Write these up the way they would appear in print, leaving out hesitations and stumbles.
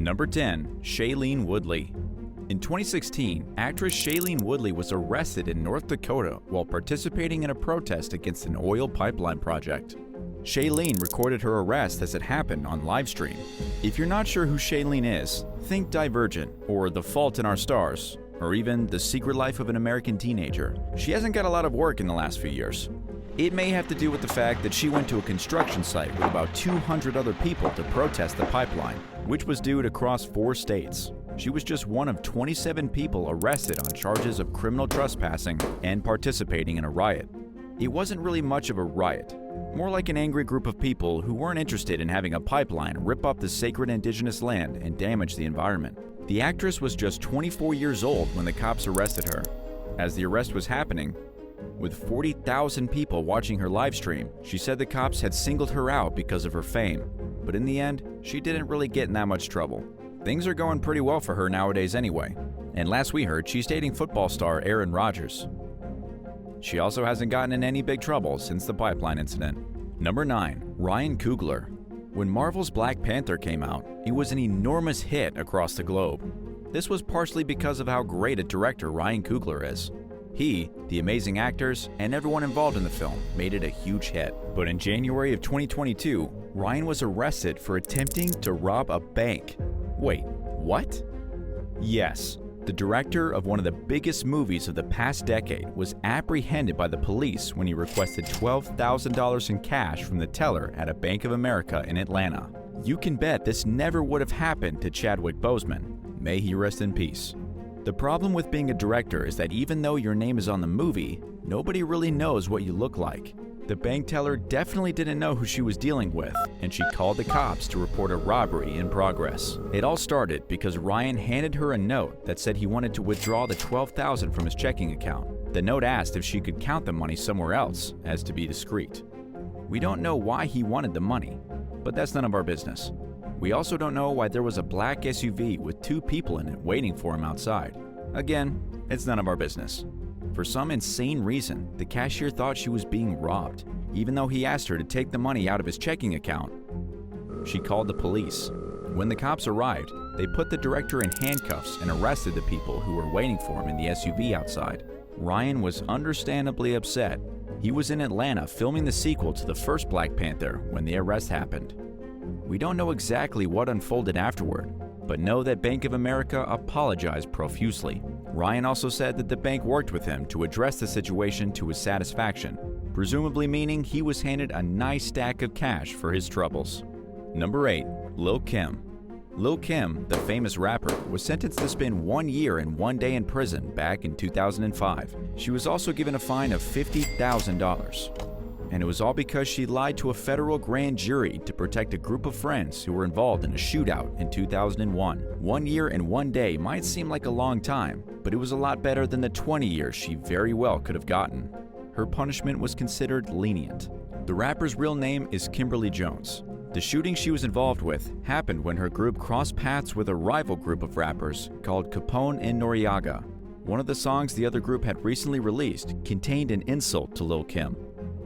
Number 10. Shailene Woodley. In 2016, actress Shailene Woodley was arrested in North Dakota while participating in a protest against an oil pipeline project. Shailene recorded her arrest as it happened on livestream. If you're not sure who Shailene is, think Divergent, or The Fault in Our Stars, or even The Secret Life of an American Teenager. She hasn't got a lot of work in the last few years. It may have to do with the fact that she went to a construction site with about 200 other people to protest the pipeline, which was due to cross 4 states. She was just one of 27 people arrested on charges of criminal trespassing and participating in a riot. It wasn't really much of a riot, more like an angry group of people who weren't interested in having a pipeline rip up the sacred indigenous land and damage the environment. The actress was just 24 years old when the cops arrested her. As the arrest was happening, with 40,000 people watching her live stream, she said the cops had singled her out because of her fame. But in the end, she didn't really get in that much trouble. Things are going pretty well for her nowadays anyway. And last we heard, she's dating football star Aaron Rodgers. She also hasn't gotten in any big trouble since the pipeline incident. Number 9. Ryan Coogler. When Marvel's Black Panther came out, it was an enormous hit across the globe. This was partially because of how great a director Ryan Coogler is. He, the amazing actors, and everyone involved in the film made it a huge hit. But in January of 2022, Ryan was arrested for attempting to rob a bank. Wait, what? Yes, the director of one of the biggest movies of the past decade was apprehended by the police when he requested $12,000 in cash from the teller at a Bank of America in Atlanta. You can bet this never would have happened to Chadwick Boseman. May he rest in peace. The problem with being a director is that even though your name is on the movie, nobody really knows what you look like. The bank teller definitely didn't know who she was dealing with, and she called the cops to report a robbery in progress. It all started because Ryan handed her a note that said he wanted to withdraw the $12,000 from his checking account. The note asked if she could count the money somewhere else, as to be discreet. We don't know why he wanted the money, but that's none of our business. We also don't know why there was a black SUV with 2 people in it waiting for him outside. Again, it's none of our business. For some insane reason, the cashier thought she was being robbed, even though he asked her to take the money out of his checking account. She called the police. When the cops arrived, they put the director in handcuffs and arrested the people who were waiting for him in the SUV outside. Ryan was understandably upset. He was in Atlanta filming the sequel to the first Black Panther when the arrest happened. We don't know exactly what unfolded afterward, but know that Bank of America apologized profusely. Ryan also said that the bank worked with him to address the situation to his satisfaction, presumably meaning he was handed a nice stack of cash for his troubles. Number 8. Lil Kim. Lil Kim, the famous rapper, was sentenced to spend 1 year and 1 day in prison back in 2005. She was also given a fine of $50,000. And it was all because she lied to a federal grand jury to protect a group of friends who were involved in a shootout in 2001. 1 year and 1 day might seem like a long time, but it was a lot better than the 20 years she very well could have gotten. Her punishment was considered lenient. The rapper's real name is Kimberly Jones. The shooting she was involved with happened when her group crossed paths with a rival group of rappers called Capone and Noriega. One of the songs the other group had recently released contained an insult to Lil Kim,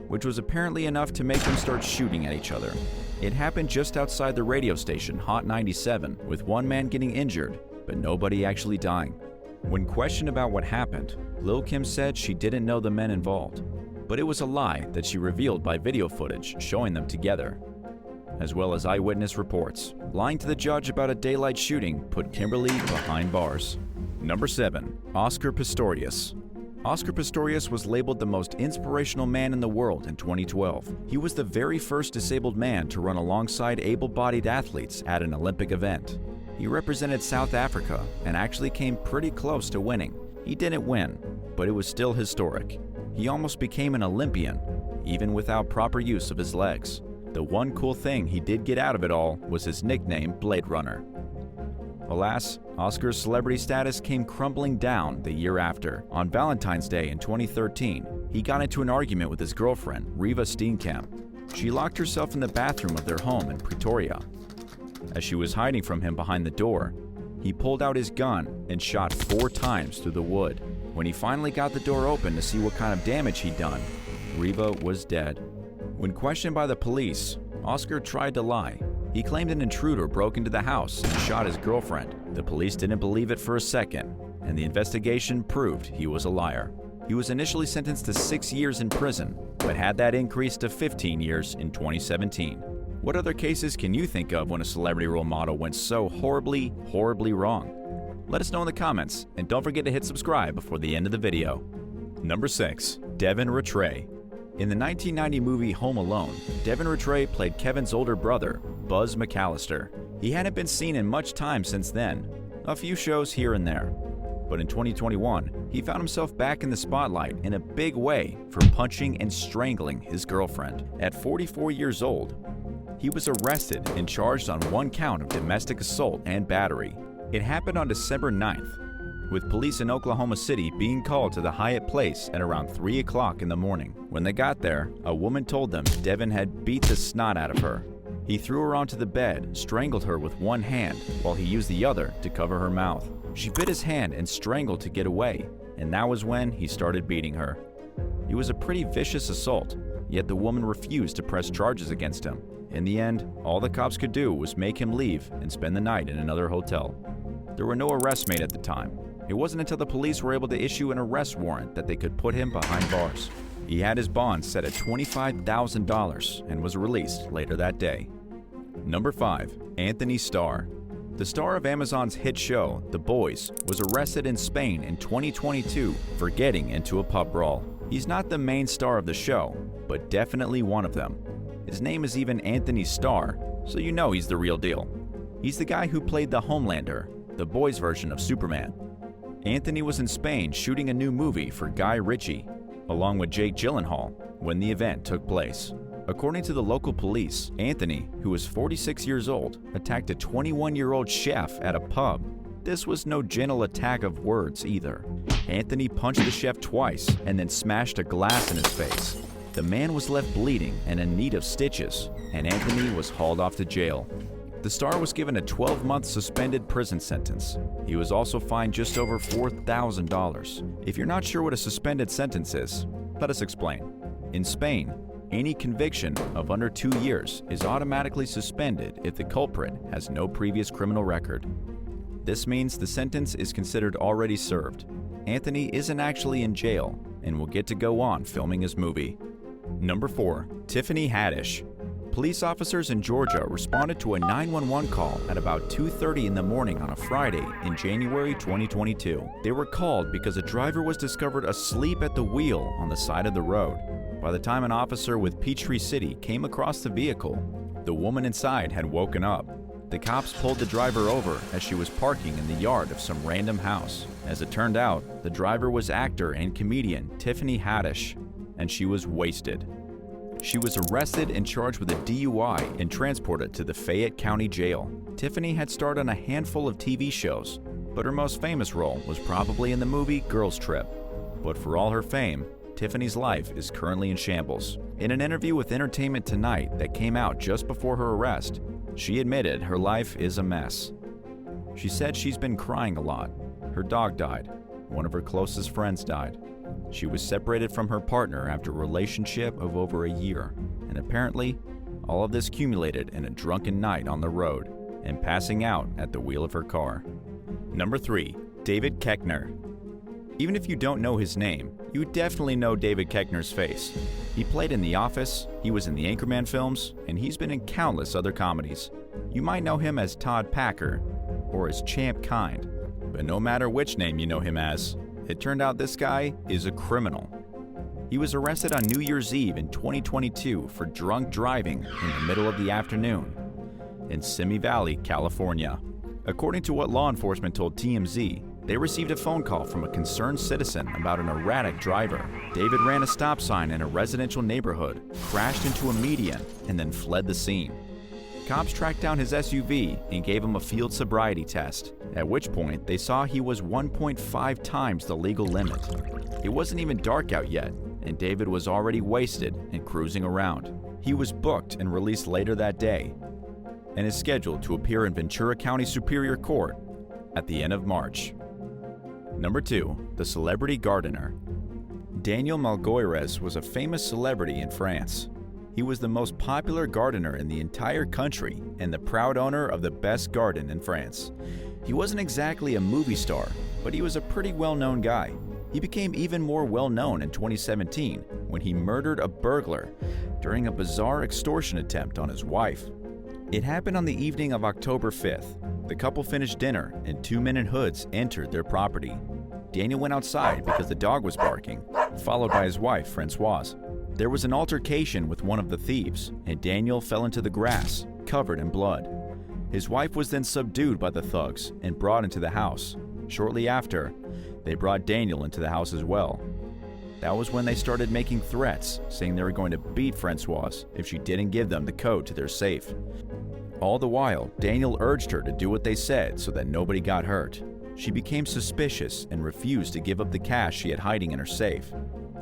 which was apparently enough to make them start shooting at each other. It happened just outside the radio station Hot 97, with one man getting injured, but nobody actually dying. When questioned about what happened, Lil Kim said she didn't know the men involved, but it was a lie that she revealed by video footage showing them together, as well as eyewitness reports. Lying to the judge about a daylight shooting put Kimberly behind bars. Number 7. Oscar Pistorius. Oscar Pistorius was labeled the most inspirational man in the world in 2012. He was the very first disabled man to run alongside able-bodied athletes at an Olympic event. He represented South Africa and actually came pretty close to winning. He didn't win, but it was still historic. He almost became an Olympian, even without proper use of his legs. The one cool thing he did get out of it all was his nickname Blade Runner. Alas, Oscar's celebrity status came crumbling down the year after. On Valentine's Day in 2013, he got into an argument with his girlfriend, Reva Steenkamp. She locked herself in the bathroom of their home in Pretoria. As she was hiding from him behind the door, he pulled out his gun and shot 4 times through the wood. When he finally got the door open to see what kind of damage he'd done, Reva was dead. When questioned by the police, Oscar tried to lie. He claimed an intruder broke into the house and shot his girlfriend. The police didn't believe it for a second, and the investigation proved he was a liar. He was initially sentenced to 6 years in prison, but had that increased to 15 years in 2017. What other cases can you think of when a celebrity role model went so horribly wrong? Let us know in the comments, and don't forget to hit subscribe before the end of the video. Number 6. Devin Retreat. In the 1990 movie Home Alone, Devin Retreat played Kevin's older brother, Buzz McAllister. He hadn't been seen in much time since then, a few shows here and there. But in 2021, he found himself back in the spotlight in a big way for punching and strangling his girlfriend. At 44 years old, he was arrested and charged on 1 count of domestic assault and battery. It happened on December 9th, with police in Oklahoma City being called to the Hyatt Place at around 3 o'clock in the morning. When they got there, a woman told them Devin had beat the snot out of her. He threw her onto the bed, strangled her with one hand, while he used the other to cover her mouth. She bit his hand and strangled to get away, and that was when he started beating her. It was a pretty vicious assault, yet the woman refused to press charges against him. In the end, all the cops could do was make him leave and spend the night in another hotel. There were no arrests made at the time. It wasn't until the police were able to issue an arrest warrant that they could put him behind bars. He had his bond set at $25,000 and was released later that day. Number 5. Anthony Starr. The star of Amazon's hit show, The Boys, was arrested in Spain in 2022 for getting into a pub brawl. He's not the main star of the show, but definitely one of them. His name is even Anthony Starr, so you know he's the real deal. He's the guy who played the Homelander, the boys' version of Superman. Anthony was in Spain shooting a new movie for Guy Ritchie, along with Jake Gyllenhaal, when the event took place. According to the local police, Anthony, who was 46 years old, attacked a 21-year-old chef at a pub. This was no gentle attack of words either. Anthony punched the chef twice and then smashed a glass in his face. The man was left bleeding and in need of stitches, and Anthony was hauled off to jail. The star was given a 12-month suspended prison sentence. He was also fined just over $4,000. If you're not sure what a suspended sentence is, let us explain. In Spain, any conviction of under 2 years is automatically suspended if the culprit has no previous criminal record. This means the sentence is considered already served. Anthony isn't actually in jail and will get to go on filming his movie. Number 4. Tiffany Haddish. Police officers in Georgia responded to a 911 call at about 2:30 in the morning on a Friday in January 2022. They were called because a driver was discovered asleep at the wheel on the side of the road. By the time an officer with Peachtree City came across the vehicle, the woman inside had woken up. The cops pulled the driver over as she was parking in the yard of some random house. As it turned out, the driver was actor and comedian Tiffany Haddish, and she was wasted. She was arrested and charged with a DUI and transported to the Fayette County Jail. Tiffany had starred on a handful of TV shows, but her most famous role was probably in the movie Girls Trip. But for all her fame, Tiffany's life is currently in shambles. In an interview with Entertainment Tonight that came out just before her arrest, she admitted her life is a mess. She said she's been crying a lot. Her dog died. One of her closest friends died. She was separated from her partner after a relationship of over a year, and apparently, all of this accumulated in a drunken night on the road and passing out at the wheel of her car. Number 3. David Koechner. Even if you don't know his name, you definitely know David Koechner's face. He played in The Office, he was in the Anchorman films, and he's been in countless other comedies. You might know him as Todd Packer or as Champ Kind, but no matter which name you know him as, it turned out this guy is a criminal. He was arrested on New Year's Eve in 2022 for drunk driving in the middle of the afternoon in Simi Valley, California. According to what law enforcement told TMZ, they received a phone call from a concerned citizen about an erratic driver. David ran a stop sign in a residential neighborhood, crashed into a median, and then fled the scene. Cops tracked down his SUV and gave him a field sobriety test, at which point they saw he was 1.5 times the legal limit. It wasn't even dark out yet, and David was already wasted and cruising around. He was booked and released later that day, and is scheduled to appear in Ventura County Superior Court at the end of March. Number 2. The Celebrity Gardener. Daniel Malgoires was a famous celebrity in France. He was the most popular gardener in the entire country and the proud owner of the best garden in France. He wasn't exactly a movie star, but he was a pretty well-known guy. He became even more well-known in 2017 when he murdered a burglar during a bizarre extortion attempt on his wife. It happened on the evening of October 5th. The couple finished dinner and 2 men in hoods entered their property. Daniel went outside because the dog was barking, followed by his wife, Francoise. There was an altercation with one of the thieves, and Daniel fell into the grass, covered in blood. His wife was then subdued by the thugs and brought into the house. Shortly after, they brought Daniel into the house as well. That was when they started making threats, saying they were going to beat Francoise if she didn't give them the code to their safe. All the while, Daniel urged her to do what they said so that nobody got hurt. She became suspicious and refused to give up the cash she had hiding in her safe.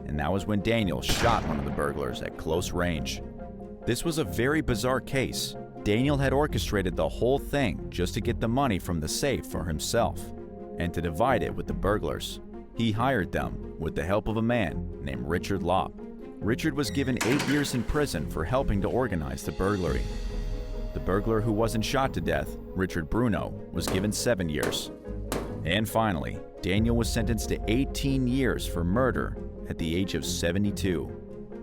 And that was when Daniel shot one of the burglars at close range. This was a very bizarre case. Daniel had orchestrated the whole thing just to get the money from the safe for himself and to divide it with the burglars. He hired them with the help of a man named Richard Lopp. Richard was given 8 years in prison for helping to organize the burglary. The burglar who wasn't shot to death, Richard Bruno, was given 7 years. And finally, Daniel was sentenced to 18 years for murder at the age of 72.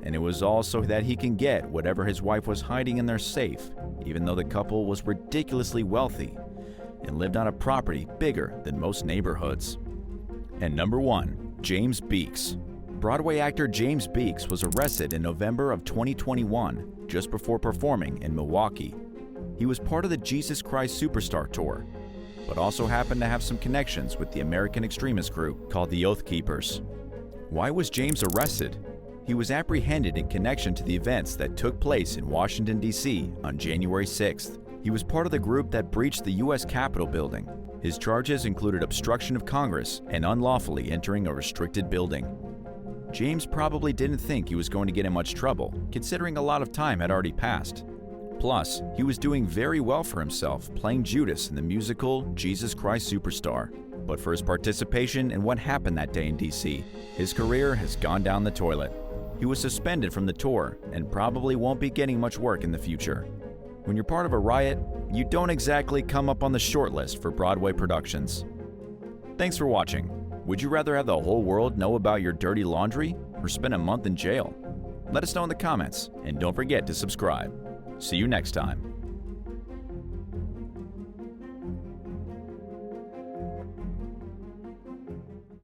And it was all so that he can get whatever his wife was hiding in their safe, even though the couple was ridiculously wealthy and lived on a property bigger than most neighborhoods. And number 1, James Beaks. Broadway actor James Beaks was arrested in November of 2021, just before performing in Milwaukee. He was part of the Jesus Christ Superstar tour, but also happened to have some connections with the American extremist group called the Oath Keepers. Why was James arrested? He was apprehended in connection to the events that took place in Washington, D.C. on January 6th. He was part of the group that breached the U.S. Capitol building. His charges included obstruction of Congress and unlawfully entering a restricted building. James probably didn't think he was going to get in much trouble, considering a lot of time had already passed. Plus, he was doing very well for himself playing Judas in the musical Jesus Christ Superstar. But for his participation in what happened that day in D.C., his career has gone down the toilet. He was suspended from the tour and probably won't be getting much work in the future. When you're part of a riot, you don't exactly come up on the short list for Broadway productions. Thanks for watching. Would you rather have the whole world know about your dirty laundry or spend a month in jail? Let us know in the comments, and don't forget to subscribe. See you next time.